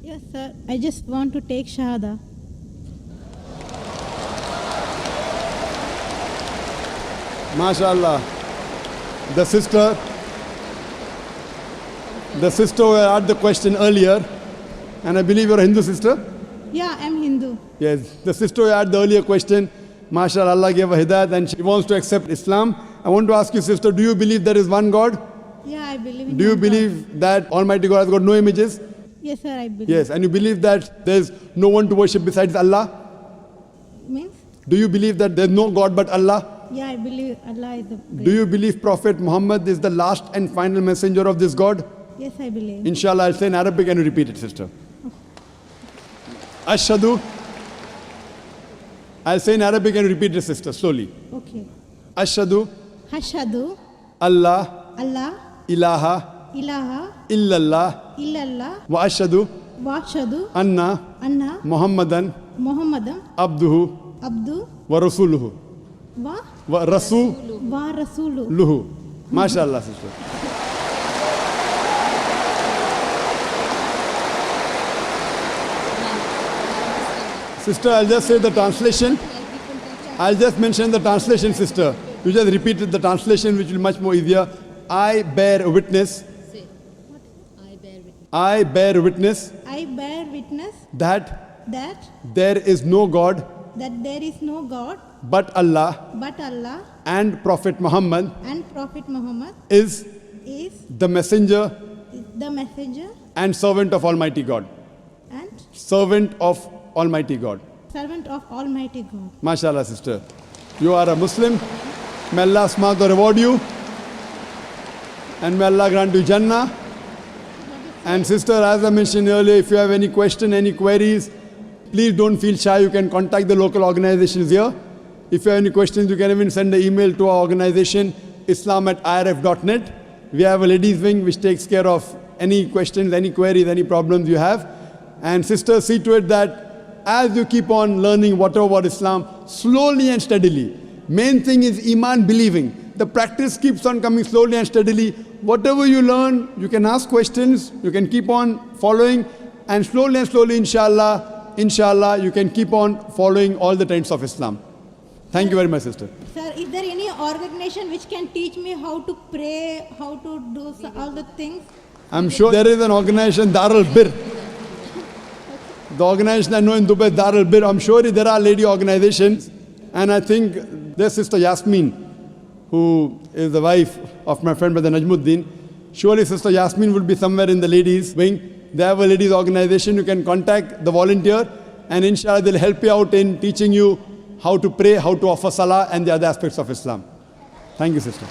Yes, sir. I just want to take Shahada. MashaAllah. The sister who had the question earlier, and I believe you're a Hindu sister? Yeah, I'm Hindu. Yes, the sister who had the earlier question, MashaAllah, Allah gave her hidayat and she wants to accept Islam. I want to ask you, sister, do you believe there is one God? Yeah, I believe in Do you one believe God. that Almighty God has got no images? Yes, sir, I believe. Yes, and you believe that there's no one to worship besides Allah? Means? Do you believe that there's no God but Allah? Yeah, I believe Allah is the great. Do you believe Prophet Muhammad is the last and final messenger of this God? Yes, I believe. Inshallah, I'll say in Arabic and you repeat it, sister. Ashhadu. I'll say in Arabic and you repeat it, sister, slowly. Okay. Ashhadu. Hashadu. Allah. Allah. Ilaha. Ilaha. Illallah. Illallah. Wa ashhadu. Washadu. Anna. Anna. Muhammadan. Muhammadan. Abduhu. Abdu. Wa rasuluhu. Wa. Wa rasuluhu. Wa Rasulu. MashaAllah, sister. Sister, I'll just say the translation. I'll just mention the translation, sister. You just repeated the translation, which will be much more easier. I bear witness. I bear witness I bear witness that that there is no God there is no God but Allah, but Allah, and Prophet Muhammad and Prophet Muhammad is is the messenger the messenger and servant of Almighty God. and Servant of Almighty God. servant of Almighty God. MashaAllah, sister. You are a Muslim. May Allah smart reward you. And may Allah grant you Jannah. And sister, as I mentioned earlier, if you have any question, any queries, please don't feel shy. You can contact the local organizations here. If you have any questions, you can even send an email to our organization, islam@irf.net. We have a ladies wing which takes care of any questions, any queries, any problems you have. And sister, see to it that as you keep on learning whatever about Islam, slowly and steadily. Main thing is Iman, believing. The practice keeps on coming slowly and steadily. Whatever you learn, you can ask questions, you can keep on following, and slowly, inshallah, you can keep on following all the trends of Islam. Thank you very much, sister. Sir, is there any organization which can teach me how to pray, how to do all the things? I'm sure there is an organization, Darul Bir. The organization I know in Dubai, Darul Bir. I'm sure there are lady organizations, and I think there's Sister Yasmin, who is the wife of my friend Brother Najmuddin. Surely Sister Yasmin would be somewhere in the ladies wing. They have a ladies organization. You can contact the volunteer, and inshallah they'll help you out in teaching you how to pray, how to offer salah, and the other aspects of Islam. Thank you, sister.